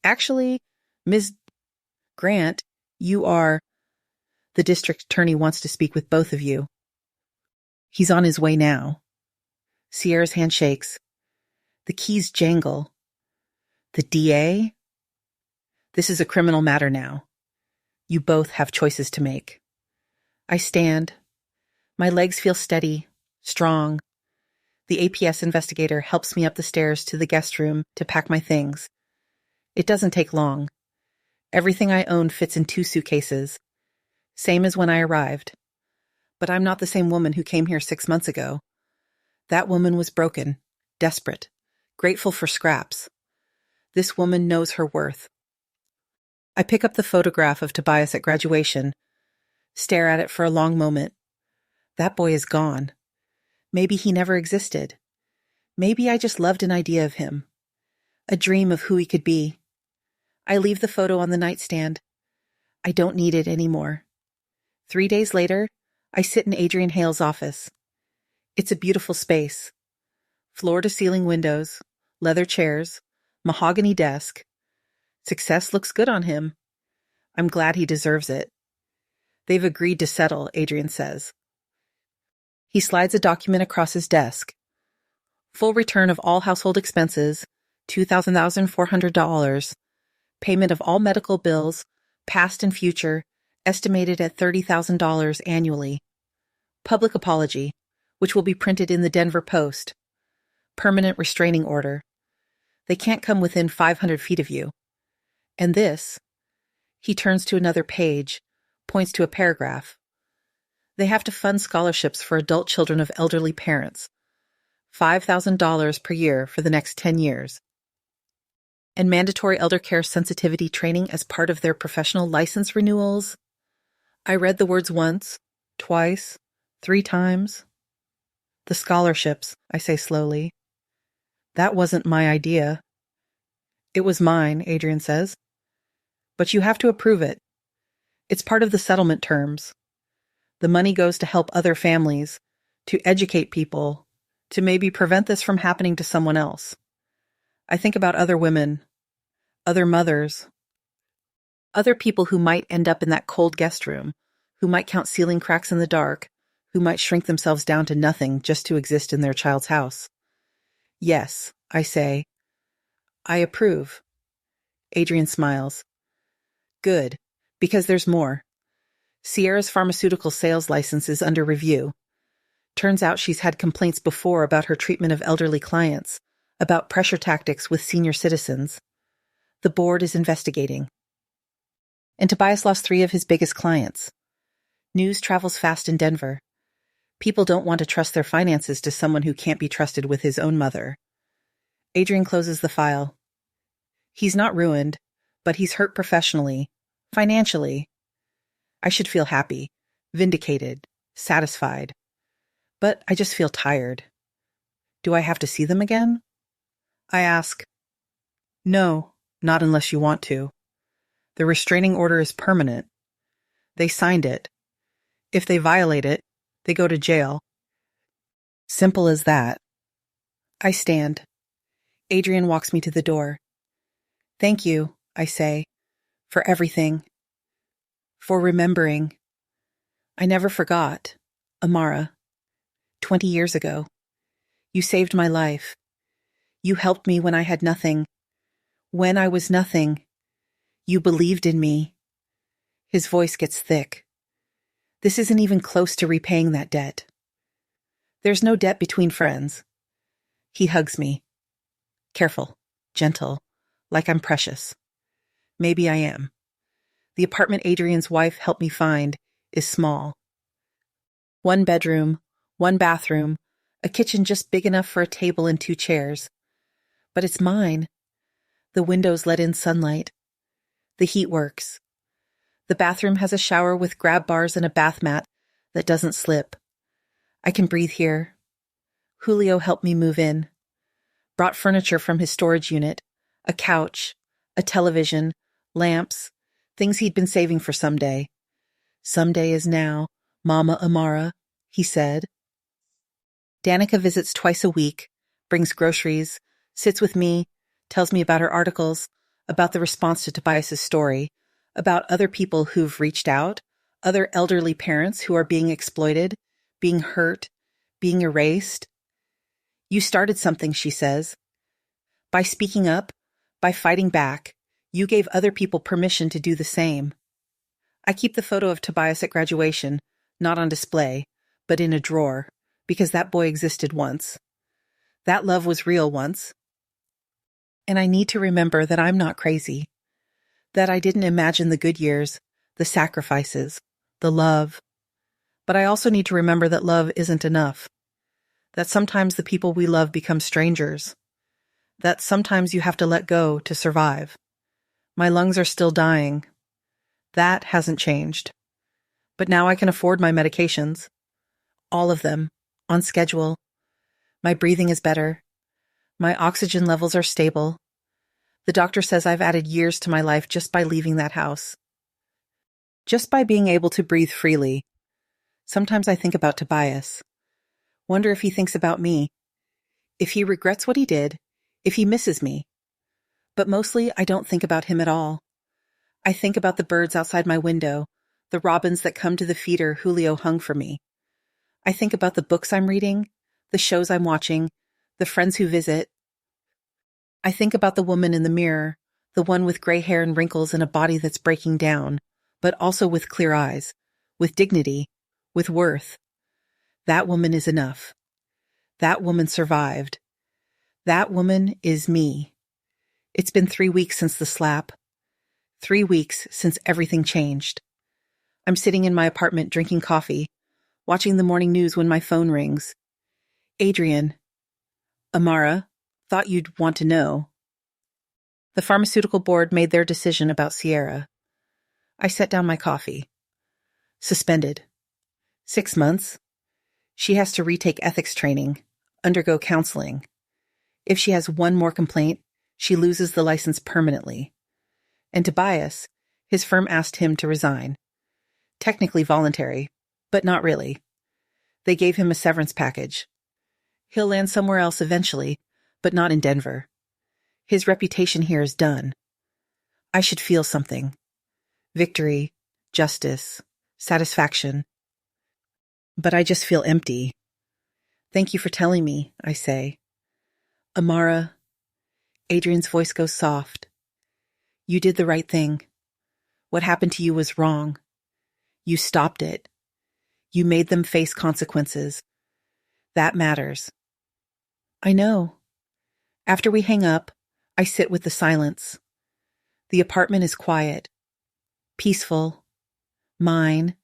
Actually, Ms. Grant, you are... The district attorney wants to speak with both of you. He's on his way now. Sierra's hand shakes. The keys jangle. The DA? This is a criminal matter now. You both have choices to make. I stand. My legs feel steady, strong. The APS investigator helps me up the stairs to the guest room to pack my things. It doesn't take long. Everything I own fits in 2 suitcases. Same as when I arrived. But I'm not the same woman who came here 6 months ago. That woman was broken, desperate, grateful for scraps. This woman knows her worth. I pick up the photograph of Tobias at graduation, stare at it for a long moment. That boy is gone. Maybe he never existed. Maybe I just loved an idea of him, a dream of who he could be. I leave the photo on the nightstand. I don't need it anymore. 3 days later, I sit in Adrian Hale's office. It's a beautiful space. Floor-to-ceiling windows, leather chairs, mahogany desk. Success looks good on him. I'm glad he deserves it. They've agreed to settle, Adrian says. He slides a document across his desk. Full return of all household expenses, $2,400. Payment of all medical bills, past and future, estimated at $30,000 annually. Public apology, which will be printed in the Denver Post. Permanent restraining order. They can't come within 500 feet of you. And this, he turns to another page, points to a paragraph. They have to fund scholarships for adult children of elderly parents. $5,000 per year for the next 10 years. And mandatory elder care sensitivity training as part of their professional license renewals. I read the words once, twice, 3 times. The scholarships, I say slowly. That wasn't my idea. It was mine, Adrian says. But you have to approve it. It's part of the settlement terms. The money goes to help other families, to educate people, to maybe prevent this from happening to someone else. I think about other women, other mothers, other people who might end up in that cold guest room, who might count ceiling cracks in the dark, who might shrink themselves down to nothing just to exist in their child's house. Yes, I say. I approve. Adrian smiles. Good, because there's more. Sierra's pharmaceutical sales license is under review. Turns out she's had complaints before about her treatment of elderly clients, about pressure tactics with senior citizens. The board is investigating. And Tobias lost 3 of his biggest clients. News travels fast in Denver. People don't want to trust their finances to someone who can't be trusted with his own mother. Adrian closes the file. He's not ruined, but he's hurt professionally, financially. I should feel happy, vindicated, satisfied. But I just feel tired. Do I have to see them again? I ask. No, not unless you want to. The restraining order is permanent. They signed it. If they violate it, they go to jail. Simple as that. I stand. Adrian walks me to the door. Thank you, I say, for everything. For remembering. I never forgot, Amara. 20 years ago. You saved my life. You helped me when I had nothing. When I was nothing. You believed in me. His voice gets thick. This isn't even close to repaying that debt. There's no debt between friends. He hugs me. Careful, gentle, like I'm precious. Maybe I am. The apartment Adrian's wife helped me find is small. 1 bedroom, 1 bathroom, a kitchen just big enough for a table and 2 chairs. But it's mine. The windows let in sunlight. The heat works. The bathroom has a shower with grab bars and a bath mat that doesn't slip. I can breathe here. Julio helped me move in. Brought furniture from his storage unit, a couch, a television, lamps, things he'd been saving for someday. Someday is now, Mama Amara, he said. Danica visits twice a week, brings groceries, sits with me, tells me about her articles, about the response to Tobias's story, about other people who've reached out, other elderly parents who are being exploited, being hurt, being erased. You started something, she says. By speaking up, by fighting back, you gave other people permission to do the same. I keep the photo of Tobias at graduation, not on display, but in a drawer, because that boy existed once. That love was real once. And I need to remember that I'm not crazy, that I didn't imagine the good years, the sacrifices, the love. But I also need to remember that love isn't enough. That sometimes the people we love become strangers. That sometimes you have to let go to survive. My lungs are still dying. That hasn't changed. But now I can afford my medications. All of them. On schedule. My breathing is better. My oxygen levels are stable. The doctor says I've added years to my life just by leaving that house. Just by being able to breathe freely. Sometimes I think about Tobias. Wonder if he thinks about me. If he regrets what he did. If he misses me. But mostly I don't think about him at all. I think about the birds outside my window, the robins that come to the feeder Julio hung for me. I think about the books I'm reading, the shows I'm watching, the friends who visit. I think about the woman in the mirror, the one with gray hair and wrinkles and a body that's breaking down, but also with clear eyes, with dignity, with worth. That woman is enough. That woman survived. That woman is me. It's been 3 weeks since the slap. 3 weeks since everything changed. I'm sitting in my apartment drinking coffee, watching the morning news when my phone rings. Adrian. Amara, thought you'd want to know. The pharmaceutical board made their decision about Sierra. I set down my coffee. Suspended. 6 months. She has to retake ethics training, undergo counseling. If she has one more complaint, she loses the license permanently. And Tobias, his firm asked him to resign. Technically voluntary, but not really. They gave him a severance package. He'll land somewhere else eventually, but not in Denver. His reputation here is done. I should feel something. Victory, justice, satisfaction. But I just feel empty. Thank you for telling me, I say. Amara. Adrian's voice goes soft. You did the right thing. What happened to you was wrong. You stopped it. You made them face consequences. That matters. I know. After we hang up, I sit with the silence. The apartment is quiet. Peaceful. Mine.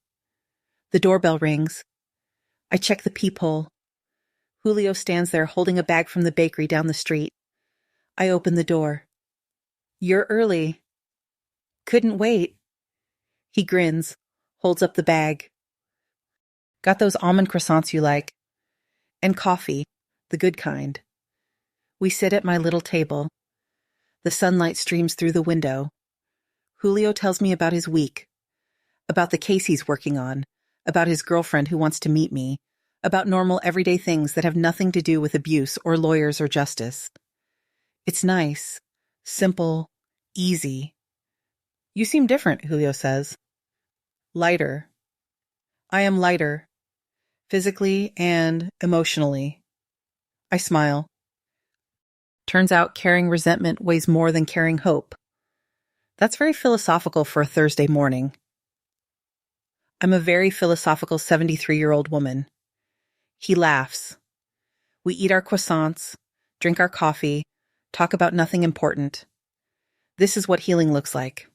The doorbell rings. I check the peephole. Julio stands there holding a bag from the bakery down the street. I open the door. You're early. Couldn't wait. He grins, holds up the bag. Got those almond croissants you like. And coffee, the good kind. We sit at my little table. The sunlight streams through the window. Julio tells me about his week, about the case he's working on, about his girlfriend who wants to meet me, about normal everyday things that have nothing to do with abuse or lawyers or justice. It's nice, simple, easy. You seem different, Julio says. Lighter. I am lighter, physically and emotionally. I smile. Turns out carrying resentment weighs more than carrying hope. That's very philosophical for a Thursday morning. I'm a very philosophical 73-year-old woman. He laughs. We eat our croissants, drink our coffee, talk about nothing important. This is what healing looks like.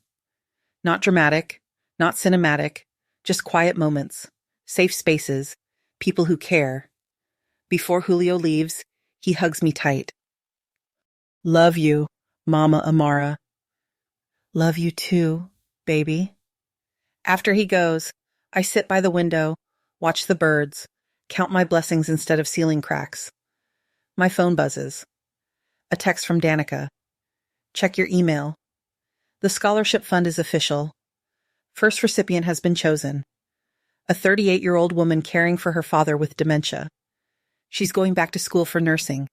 Not dramatic, not cinematic, just quiet moments, safe spaces, people who care. Before Julio leaves, he hugs me tight. Love you, Mama Amara. Love you too, baby. After he goes, I sit by the window, watch the birds, count my blessings instead of ceiling cracks. My phone buzzes. A text from Danica. Check your email. The scholarship fund is official. First recipient has been chosen. A 38-year-old woman caring for her father with dementia. She's going back to school for nursing.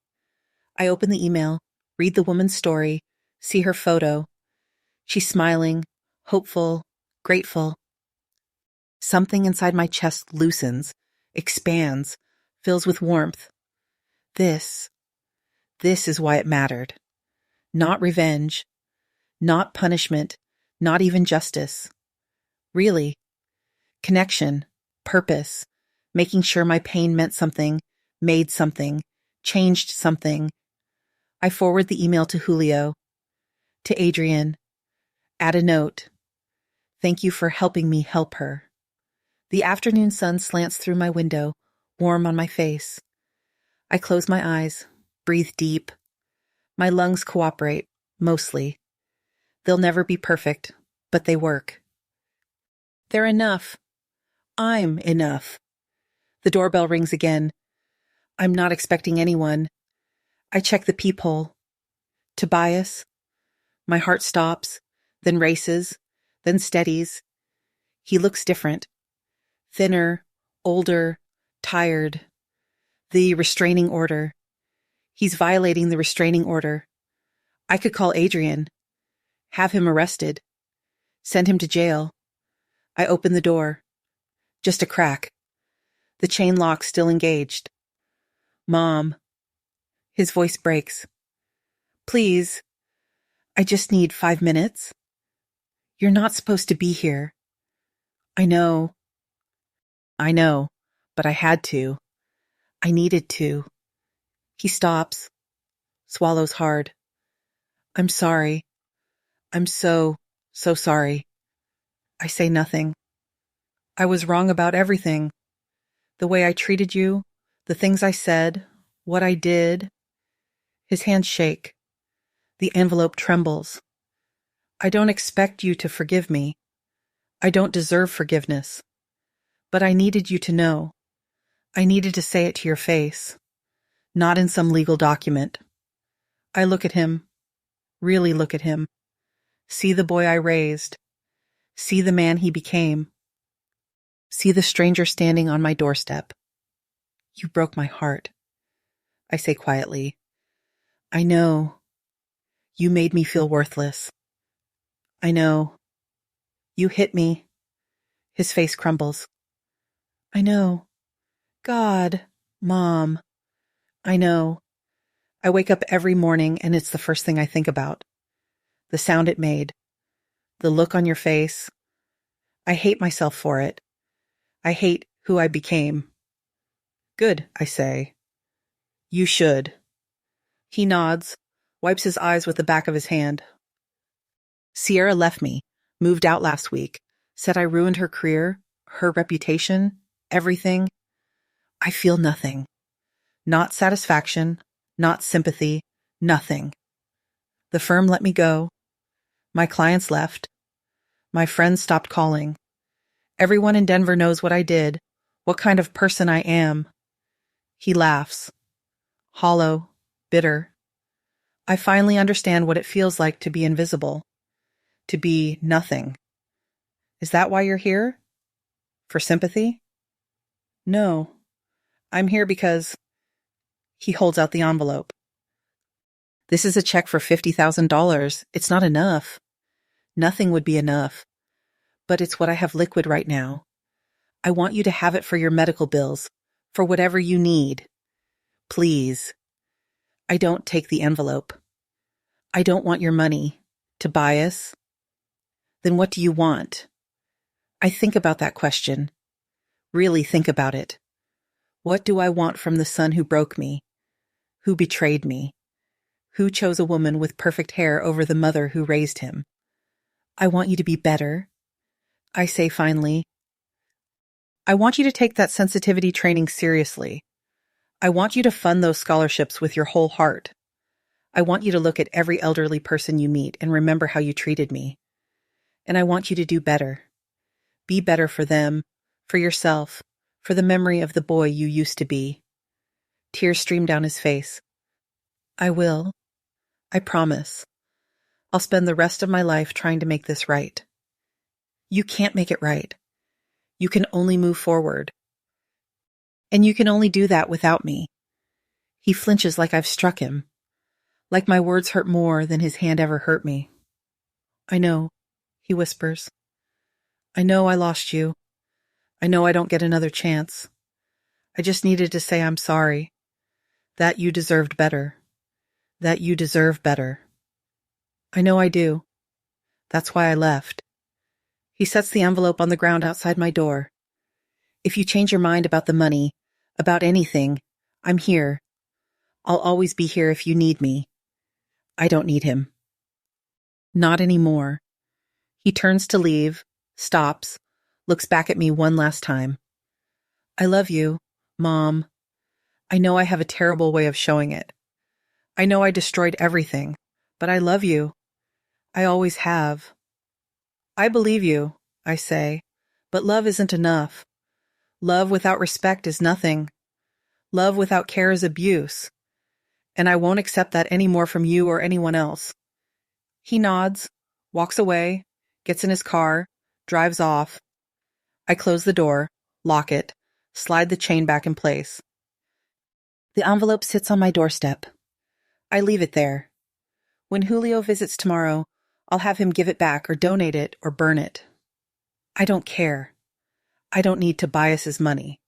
I open the email, read the woman's story, see her photo. She's smiling, hopeful, grateful. Something inside my chest loosens, expands, fills with warmth. This is why it mattered. Not revenge, not punishment, not even justice. Really, connection, purpose, making sure my pain meant something, made something, changed something. I forward the email to Julio, to Adrian. Add a note. Thank you for helping me help her. The afternoon sun slants through my window, warm on my face. I close my eyes, breathe deep. My lungs cooperate, mostly. They'll never be perfect, but they work. They're enough. I'm enough. The doorbell rings again. I'm not expecting anyone. I check the peephole. Tobias. My heart stops, then races, then steadies. He looks different. Thinner, older, tired. The restraining order. He's violating the restraining order. I could call Adrian. Have him arrested. Send him to jail. I open the door. Just a crack. The chain lock still engaged. Mom. His voice breaks. Please. I just need 5 minutes. You're not supposed to be here. I know, but I had to. I needed to. He stops, swallows hard. I'm sorry. I'm so sorry. I say nothing. I was wrong about everything. The way I treated you, the things I said, what I did. His hands shake. The envelope trembles. I don't expect you to forgive me. I don't deserve forgiveness. But I needed you to know. I needed to say it to your face. Not in some legal document. I look at him. Really look at him. See the boy I raised. See the man he became. See the stranger standing on my doorstep. You broke my heart. I say quietly. I know. You made me feel worthless. I know. You hit me. His face crumbles. I know. God, Mom. I know. I wake up every morning and it's the first thing I think about. The sound it made. The look on your face. I hate myself for it. I hate who I became. Good, I say. You should. He nods, wipes his eyes with the back of his hand. Sierra left me, moved out last week, said I ruined her career, her reputation, everything. I feel nothing. Not satisfaction, not sympathy, nothing. The firm let me go. My clients left. My friends stopped calling. Everyone in Denver knows what I did, what kind of person I am. He laughs. Hollow, bitter. I finally understand what it feels like to be invisible. To be nothing. Is that why you're here? For sympathy? No. I'm here because... He holds out the envelope. This is a check for $50,000. It's not enough. Nothing would be enough. But it's what I have liquid right now. I want you to have it for your medical bills, for whatever you need. Please. I don't take the envelope. I don't want your money. Tobias? Then what do you want? I think about that question. Really think about it. What do I want from the son who broke me? Who betrayed me? Who chose a woman with perfect hair over the mother who raised him? I want you to be better. I say finally. I want you to take that sensitivity training seriously. I want you to fund those scholarships with your whole heart. I want you to look at every elderly person you meet and remember how you treated me. And I want you to do better. Be better for them, for yourself, for the memory of the boy you used to be. Tears stream down his face. I will. I promise. I'll spend the rest of my life trying to make this right. You can't make it right. You can only move forward. And you can only do that without me. He flinches like I've struck him. Like my words hurt more than his hand ever hurt me. I know, he whispers. I know I lost you. I know I don't get another chance. I just needed to say I'm sorry. That you deserved better. That you deserve better. I know I do. That's why I left. He sets the envelope on the ground outside my door. If you change your mind about the money, about anything, I'm here. I'll always be here if you need me. I don't need him. Not anymore. He turns to leave, stops, looks back at me one last time. I love you, Mom. I know I have a terrible way of showing it. I know I destroyed everything, but I love you. I always have. I believe you, I say, but love isn't enough. Love without respect is nothing. Love without care is abuse. And I won't accept that anymore from you or anyone else. He nods, walks away, gets in his car, drives off. I close the door, lock it, slide the chain back in place. The envelope sits on my doorstep. I leave it there. When Julio visits tomorrow, I'll have him give it back or donate it or burn it. I don't care. I don't need Tobias's money.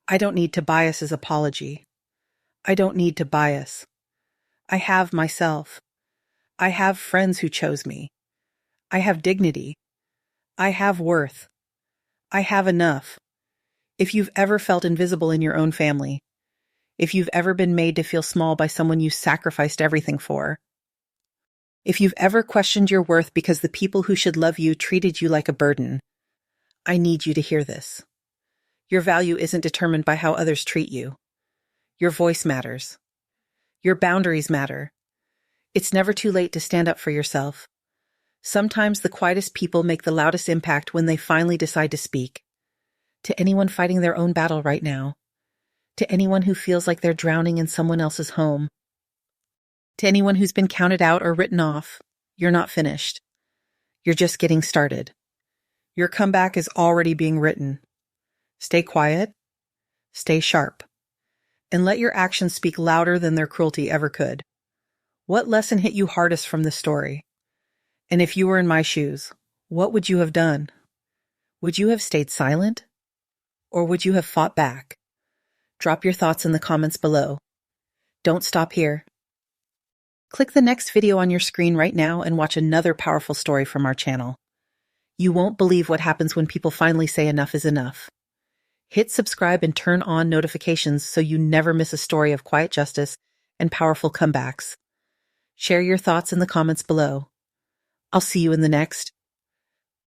I don't need Tobias's apology. I don't need Tobias. I have myself. I have friends who chose me. I have dignity. I have worth. I have enough. If you've ever felt invisible in your own family, if you've ever been made to feel small by someone you sacrificed everything for, if you've ever questioned your worth because the people who should love you treated you like a burden, I need you to hear this. Your value isn't determined by how others treat you. Your voice matters. Your boundaries matter. It's never too late to stand up for yourself. Sometimes the quietest people make the loudest impact when they finally decide to speak. To anyone fighting their own battle right now, to anyone who feels like they're drowning in someone else's home, to anyone who's been counted out or written off, you're not finished. You're just getting started. Your comeback is already being written. Stay quiet, stay sharp, and let your actions speak louder than their cruelty ever could. What lesson hit you hardest from this story? And if you were in my shoes, what would you have done? Would you have stayed silent? Or would you have fought back? Drop your thoughts in the comments below. Don't stop here. Click the next video on your screen right now and watch another powerful story from our channel. You won't believe what happens when people finally say enough is enough. Hit subscribe and turn on notifications so you never miss a story of quiet justice and powerful comebacks. Share your thoughts in the comments below. I'll see you in the next